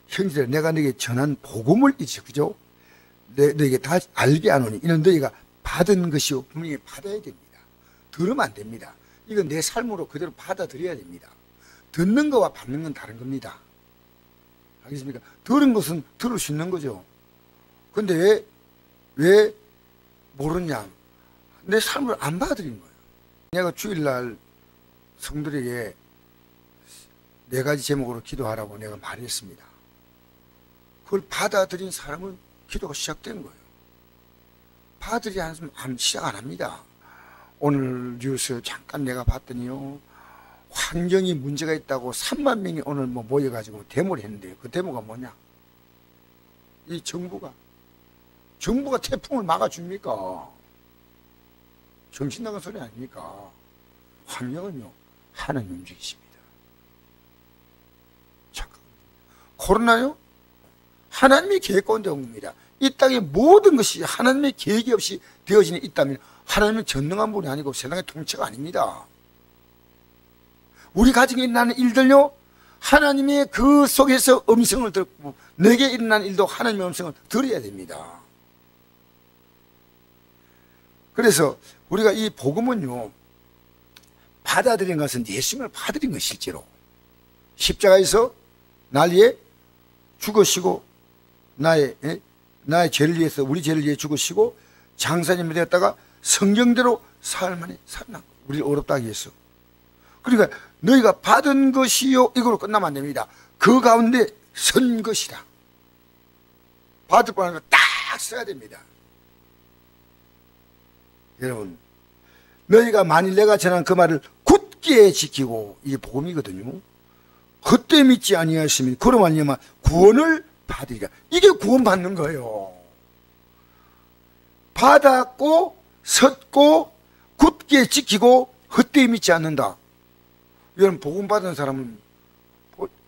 형제들 내가 너에게 전한 복음을 잊어. 그죠? 너에게 다 알게 하노니 이는 너희가 받은 것이요. 분명히 받아야 됩니다. 들으면 안 됩니다. 이건 내 삶으로 그대로 받아들여야 됩니다. 듣는 거와 받는 건 다른 겁니다. 알겠습니까? 들은 것은 들을 수 있는 거죠. 근데 왜 모르냐? 내 삶을 안 받아들인 거예요. 내가 주일날 성들에게 4가지 제목으로 기도하라고 내가 말했습니다. 그걸 받아들인 사람은 기도가 시작된 거예요. 받아들이지 않으면 시작 안 합니다. 오늘 뉴스 잠깐 내가 봤더니요, 환경이 문제가 있다고 3만 명이 오늘 모여가지고 데모를 했는데요. 그 데모가 뭐냐? 이 정부가 태풍을 막아줍니까? 정신 나간 소리 아닙니까? 환경은요, 하나님 움직이십니다. 잠깐. 코로나요? 하나님의 계획 가운데 온 겁니다. 이 땅의 모든 것이 하나님의 계획이 없이 되어지는 있다면 하나님은 전능한 분이 아니고 세상의 통치가 아닙니다. 우리 가정에 일어나는 일들요, 하나님의 그 속에서 음성을 듣고 내게 일어나는 일도 하나님의 음성을 들어야 됩니다. 그래서 우리가 이 복음은요, 받아들인 것은 예수님을 받아들인 것 실제로. 십자가에서 날 위해 죽으시고 나의 죄를 위해서, 우리 죄를 위해 죽으시고 장사님이 되었다가 성경대로 사흘 만에 살아난 거예요. 우리를 어렵다 하기 위해서. 그러니까 너희가 받은 것이요, 이걸로 끝나면 안 됩니다. 그 가운데 선 것이다. 받을 뻔한 거 딱 써야 됩니다. 여러분, 너희가 만일 내가 전한 그 말을 굳게 지키고, 이게 복음이거든요. 그때 믿지 아니하였으면 그로 말미암아 구원을 받으리라. 이게 구원받는 거예요. 받았고 섰고 굳게 지키고 헛되이 믿지 않는다. 여러분, 복음 받은 사람은,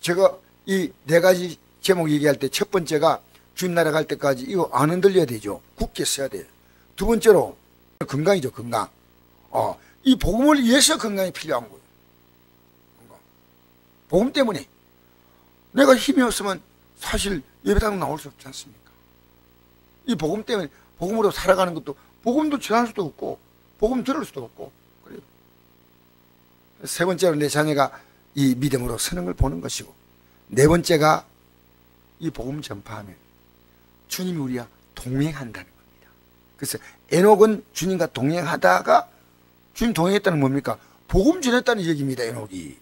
제가 이 4가지 제목 얘기할 때 첫 번째가 주님 나라 갈 때까지 이거 안 흔들려야 되죠. 굳게 써야 돼요. 두 번째로 건강이죠. 건강. 이 복음을 위해서 건강이 필요한 거예요. 건강. 복음 때문에. 내가 힘이 없으면 사실 예배당 나올 수 없지 않습니까? 이 복음 때문에, 복음으로 살아가는 것도, 복음도 전할 수도 없고 복음 들을 수도 없고 그래요. 세 번째로 내 자녀가 이 믿음으로 서는 걸 보는 것이고, 네 번째가 이 복음 전파하면 주님이 우리와 동행한다는 겁니다. 그래서 에녹은 주님과 동행하다가, 주님 동행했다는 뭡니까? 복음 전했다는 얘기입니다. 에녹이.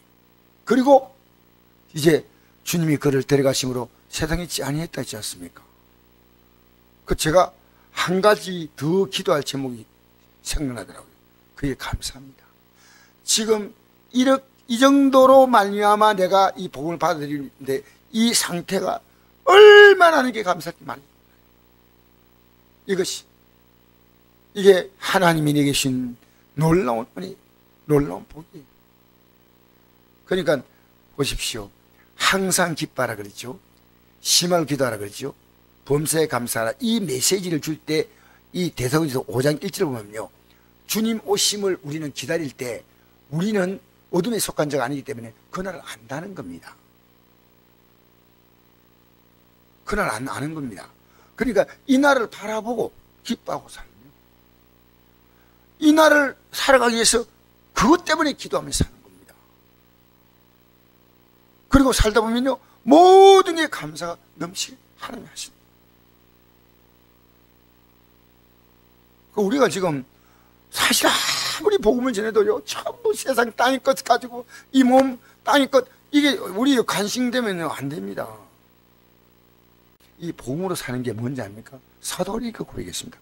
그리고 이제 주님이 그를 데려가심으로 세상에 있지 아니했다 했지 않습니까? 제가 한 가지 더 기도할 제목이 생각나더라고요. 그게 감사합니다. 지금 이 정도로 말미암아 내가 이 복음을 받아들이는데 이 상태가 얼마나 하는 게 감사할지 말이에요. 이게 하나님이 내게 주신 놀라운 은혜, 놀라운 복이에요. 그러니까 보십시오. 항상 기뻐하라 그랬죠. 심할 기도하라 그랬죠. 범사에 감사하라. 이 메시지를 줄 때 이 대사전서 5장 1절을 보면요, 주님 오심을 우리는 기다릴 때 우리는 어둠에 속한 자가 아니기 때문에 그날을 안다는 겁니다. 그날 안 아는 겁니다. 그러니까 이 날을 바라보고 기뻐하고 살며, 이 날을 살아가기 위해서 그것 때문에 기도하며 사는 겁니다. 그리고 살다 보면요, 모든 게 감사가 넘치게 하나님이 하십니다. 우리가 지금 사실 아무리 복음을 전해도요, 전부 세상 땅의 것 가지고, 이 몸 땅의 것, 이게 우리 간싱되면 안 됩니다. 이 복음으로 사는 게 뭔지 압니까? 사도리 그 고백했습니다.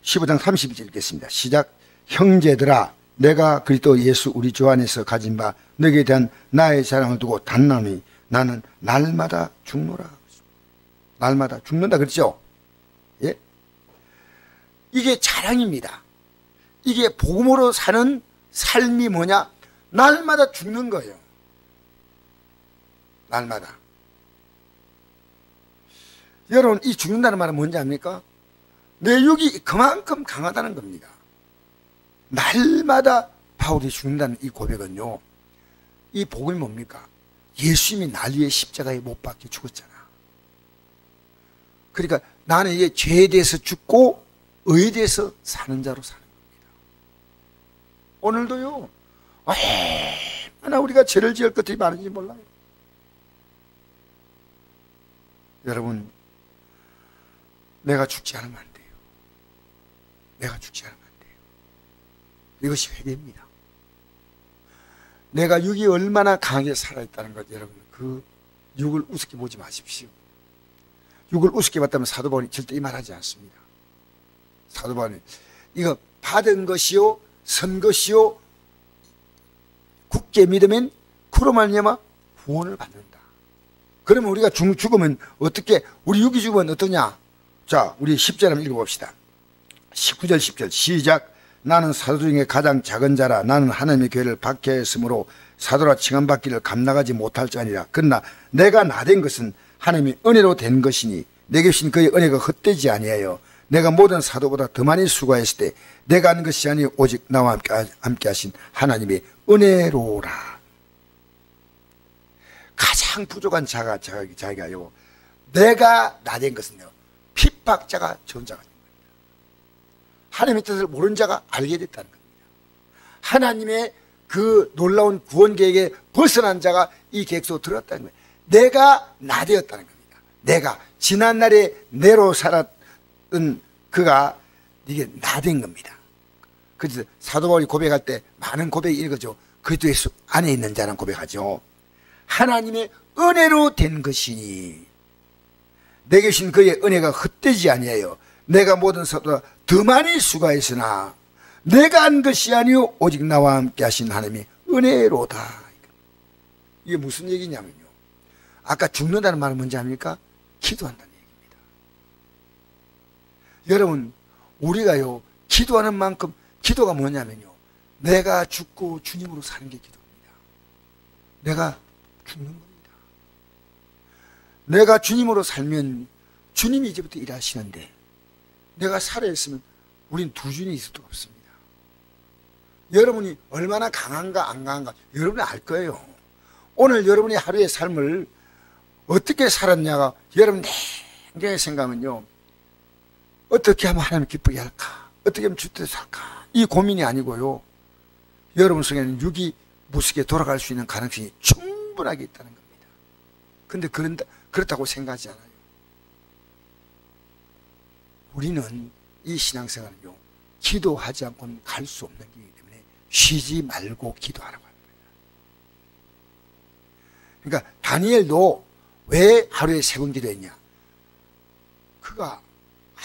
15장 32절 읽겠습니다. 시작. 형제들아, 내가 그리스도 예수 우리 주 안에서 가진 바 너에게 대한 나의 자랑을 두고 단나니 나는 날마다 죽노라. 날마다 죽는다 그랬죠? 예? 이게 자랑입니다. 이게 복음으로 사는 삶이 뭐냐? 날마다 죽는 거예요. 날마다. 여러분, 이 죽는다는 말은 뭔지 압니까? 내 육이 그만큼 강하다는 겁니다. 날마다 바울이 죽는다는 이 고백은요, 이 복음이 뭡니까? 예수님이 날 위해 십자가에 못 박혀 죽었잖아. 그러니까 나는 이게 죄에 대해서 죽고 의에 대해서 사는 자로 사는 겁니다. 오늘도요, 얼마나 우리가 죄를 지을 것들이 많은지 몰라요. 여러분, 내가 죽지 않으면 안 돼요. 내가 죽지 않으면 안 돼요. 이것이 회개입니다. 내가 육이 얼마나 강하게 살아있다는 것, 여러분, 그 육을 우습게 보지 마십시오. 육을 우습게 봤다면 사도 바울이 절대 이 말하지 않습니다. 사도 바울이 이거 받은 것이요, 선 것이요, 굳게 믿으면 그로 말미암아 구원을 받는다. 그러면 우리가 죽으면 어떻게, 우리 육이 죽으면 어떠냐? 자, 우리 10절 한번 읽어봅시다. 19절 10절 시작. 나는 사도 중에 가장 작은 자라. 나는 하나님의 교회를 박해했으므로 사도라 칭함받기를 감당하지 못할 자니라. 그러나 내가 나된 것은 하나님의 은혜로 된 것이니 내게 주신 그의 은혜가 헛되지 아니하여 내가 모든 사도보다 더 많이 수고했을 때 내가 하는 것이 아니 오직 나와 함께 하신 하나님의 은혜로라. 가장 부족한 자가요, 내가 나된 것은요, 핍박자가 좋은 자가 됩니다. 하나님의 뜻을 모르는 자가 알게 됐다는 겁니다. 하나님의 그 놀라운 구원 계획에 벗어난 자가 이 계획 속으로 들어갔다는 거예요. 내가 나되었다는 겁니다. 내가 지난날에 내로 살았던 그가 이게 나된 겁니다. 그래서 사도 바울이 고백할 때 많은 고백이 이거죠. 그리스도 예수 안에 있는 자는 고백하죠. 하나님의 은혜로 된 것이니 내게 주신 그의 은혜가 헛되지 아니하여 내가 모든 사도보다 더 많이 수고했으나 내가 한 것이 아니요 오직 나와 함께 하신 하나님의 은혜로다. 이게 무슨 얘기냐면요, 아까 죽는다는 말은 뭔지 압니까? 기도한다는 얘기입니다. 여러분, 우리가요 기도하는 만큼, 기도가 뭐냐면요, 내가 죽고 주님으로 사는 게 기도입니다. 내가 죽는 겁니다. 내가 주님으로 살면 주님이 이제부터 일하시는데, 내가 살아있으면 우린 두 주인이 있을 수가 없습니다. 여러분이 얼마나 강한가 안 강한가 여러분이 알 거예요. 오늘 여러분이 하루의 삶을 어떻게 살았냐가 여러분 냉정하게 생각하면요, 어떻게 하면 하나님 기쁘게 할까, 어떻게 하면 주뜻에서 할까, 이 고민이 아니고요, 여러분 속에는 육이 무섭게 돌아갈 수 있는 가능성이 충분하게 있다는 겁니다. 근데 그렇다고 생각하지 않아요. 우리는 이 신앙생활은요, 기도하지 않고는 갈 수 없는 길이기 때문에 쉬지 말고 기도하라고 합니다. 그러니까 다니엘도 왜 하루에 3번 기도했냐? 그가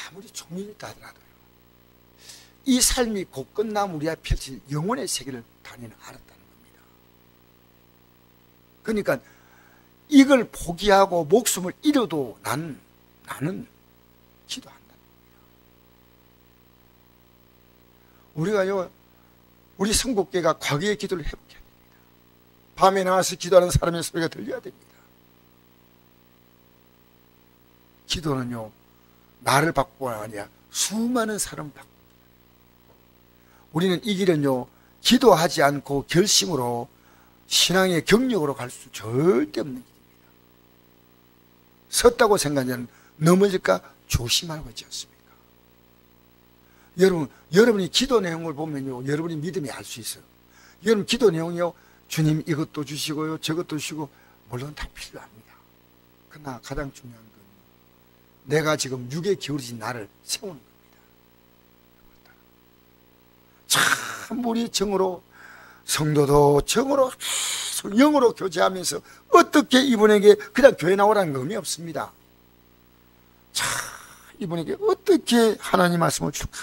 아무리 종일이다 하더라도요, 이 삶이 곧 끝나면 우리가 펼칠 영혼의 세계를 다니엘은 알았다는 겁니다. 그러니까 이걸 포기하고 목숨을 잃어도 나는 기도한다는 겁니다. 우리가요, 우리 성국계가 과거의 기도를 회복해야 됩니다. 밤에 나와서 기도하는 사람의 소리가 들려야 됩니다. 기도는요, 나를 바꾸가 아니라 수많은 사람을 바꿉니다. 우리는 이 길은요, 기도하지 않고 결심으로 신앙의 경력으로 갈 수 절대 없는 길입니다. 섰다고 생각하면 넘어질까 조심하고 있지 않습니까? 여러분이 기도 내용을 보면요, 여러분이 믿음이 알 수 있어요. 여러분 기도 내용이요, 주님 이것도 주시고요, 저것도 주시고, 물론 다 필요합니다. 그러나 가장 중요한 건 내가 지금 육에 기울어진 나를 세우는 겁니다. 참 우리 정으로, 성도도 정으로 계속 영으로 교제하면서 어떻게 이분에게 그냥 교회 나오라는 거 의미 없습니다. 참 이분에게 어떻게 하나님 말씀을 줄까?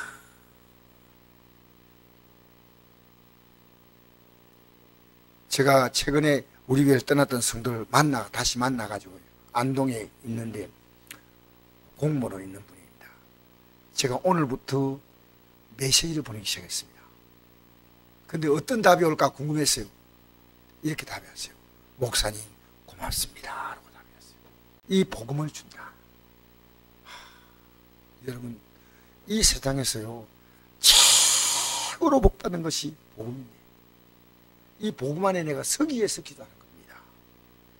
제가 최근에 우리 교회를 떠났던 성도를 다시 만나가지고 안동에 있는데 공무원으로 있는 분입니다. 제가 오늘부터 메시지를 보내기 시작했습니다. 근데 어떤 답이 올까 궁금했어요. 이렇게 답했어요. 목사님 고맙습니다 라고 답했어요. 이 복음을 준다. 여러분, 이 세상에서요 최고로 복받는 것이 복음입니다. 이 복음 안에 내가 서기 위해서 기도하는 겁니다.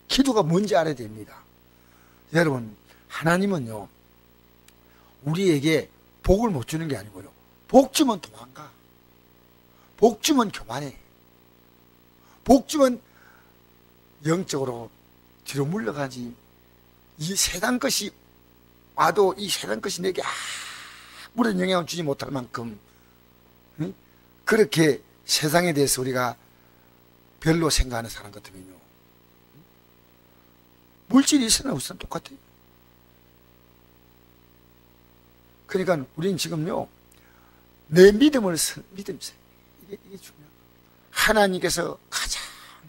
기도가 뭔지 알아야 됩니다. 여러분, 하나님은요 우리에게 복을 못 주는 게 아니고요. 복 주면 도망가. 복 주면 교만해. 복 주면 영적으로 뒤로 물러가지. 이 세상 것이 와도 이 세상 것이 내게 아무런 영향을 주지 못할 만큼 그렇게 세상에 대해서 우리가 별로 생각하는 사람 같으면요, 물질이 있으나 없으나 똑같아요. 그러니까 우리는 지금요, 내 믿음을 믿음, 이게 중요해요. 하나님께서 가장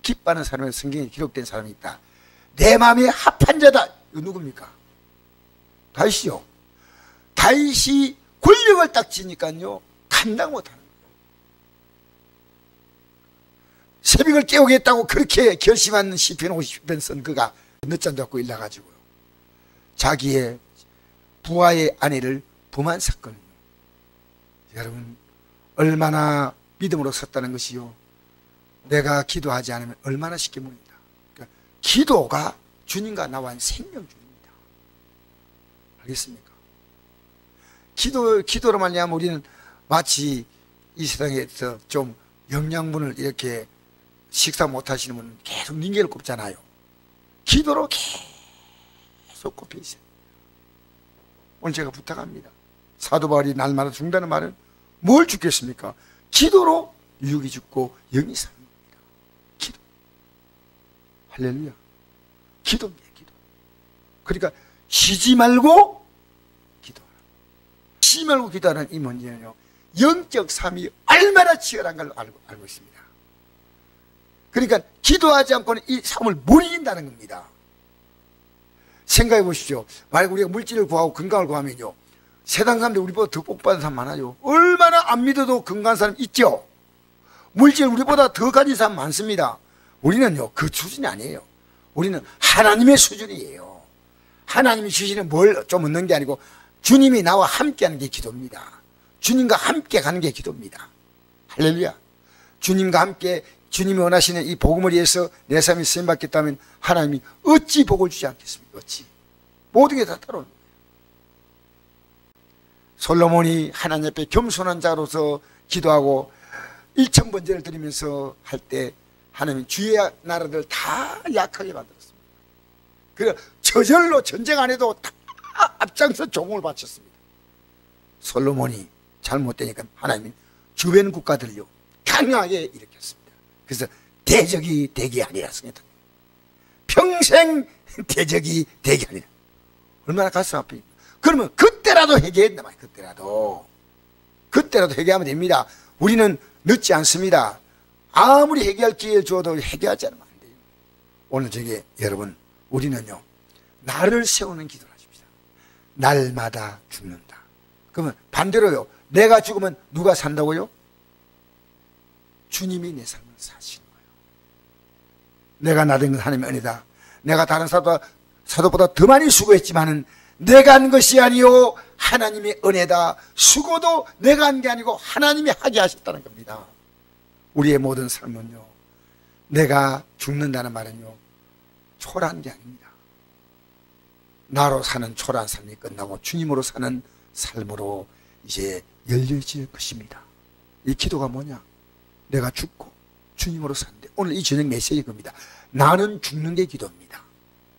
기뻐하는 사람의 성경에 기록된 사람이 있다. 내 마음에 합한 자다. 이거 누굽니까? 다윗이요. 다윗이 권력을 딱 지니까요, 감당 못하는 거예요. 새벽을 깨우겠다고 그렇게 결심한 시편 50편 쓴 그가 늦잠 잡고 일나가지고요, 자기의 부하의 아내를 범한 사건이요. 여러분, 얼마나 믿음으로 섰다는 것이요, 내가 기도하지 않으면 얼마나 쉽게 모입니다. 그러니까 기도가 주님과 나와의 생명줄입니다. 알겠습니까? 기도로 말미암아 우리는 마치 이 세상에서 좀 영양분을 이렇게 식사 못 하시는 분은 계속 닌겔을 꼽잖아요. 기도로 계속 꼽혀 있어요. 오늘 제가 부탁합니다. 사도 바울이 날마다 죽는다는 말은 뭘 죽겠습니까? 기도로 육이 죽고 영이 사는 겁니다. 기도. 할렐루야. 기도입니다. 기도. 그러니까 쉬지 말고 기도하라. 쉬지 말고 기도하는 이 문제는요, 영적 삶이 얼마나 치열한 걸 알고 있습니다. 그러니까 기도하지 않고는 이 삶을 못 이긴다는 겁니다. 생각해 보십시오. 만약 우리가 물질을 구하고 건강을 구하면요, 세상 사람들 우리보다 더 복받은 사람 많아요. 얼마나 안 믿어도 건강한 사람 있죠. 물질 우리보다 더 가진 사람 많습니다. 우리는요, 그 수준이 아니에요. 우리는 하나님의 수준이에요. 하나님이 주시는 뭘 좀 얻는 게 아니고 주님이 나와 함께 하는 게 기도입니다. 주님과 함께 가는 게 기도입니다. 할렐루야. 주님과 함께 주님이 원하시는 이 복음을 위해서 내 삶이 쓰임받겠다면 하나님이 어찌 복을 주지 않겠습니까? 어찌. 모든 게 다 따라오는 거예요. 솔로몬이 하나님 앞에 겸손한 자로서 기도하고 일천번제를 드리면서 할 때 하나님이 주의 나라들 다 약하게 만들었습니다. 그래서 저절로 전쟁 안 해도 다 앞장서 종을 바쳤습니다. 솔로몬이 잘못되니까 하나님이 주변 국가들요 강하게 일으켰습니다. 그래서 대적이 되게 하리라 했습니다. 평생 대적이 되게 하리라. 얼마나 가슴 아프니. 그러면 그때라도 회개했단 말이에요. 그때라도 회개하면 됩니다. 우리는 늦지 않습니다. 아무리 회개할 기회를 주어도 회개하지 않으면 안 돼요. 오늘 저기 여러분, 우리는요, 나를 세우는 기도를 하십시다. 날마다 죽는다. 그러면 반대로요, 내가 죽으면 누가 산다고요? 주님이 내 삶을 사시는 거예요. 내가 나된 건 하나님의 은혜다. 내가 다른 사도보다 더 많이 수고했지만은 내가 한 것이 아니요 하나님의 은혜다. 수고도 내가 한 게 아니고 하나님이 하게 하셨다는 겁니다. 우리의 모든 삶은요, 내가 죽는다는 말은요, 초라한 게 아닙니다. 나로 사는 초라한 삶이 끝나고 주님으로 사는 삶으로 이제 열려질 것입니다. 이 기도가 뭐냐? 내가 죽고 주님으로 사는데, 오늘 이 저녁 메시지 겁니다. 나는 죽는 게 기도입니다.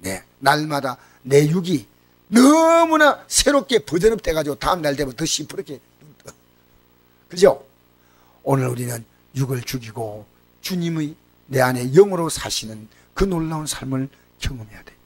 네, 날마다 내 육이 너무나 새롭게 버전업 돼가지고 다음 날 되면 더 시퍼렇게, 그죠? 오늘 우리는 육을 죽이고 주님의 내 안에 영으로 사시는 그 놀라운 삶을 경험해야 돼요.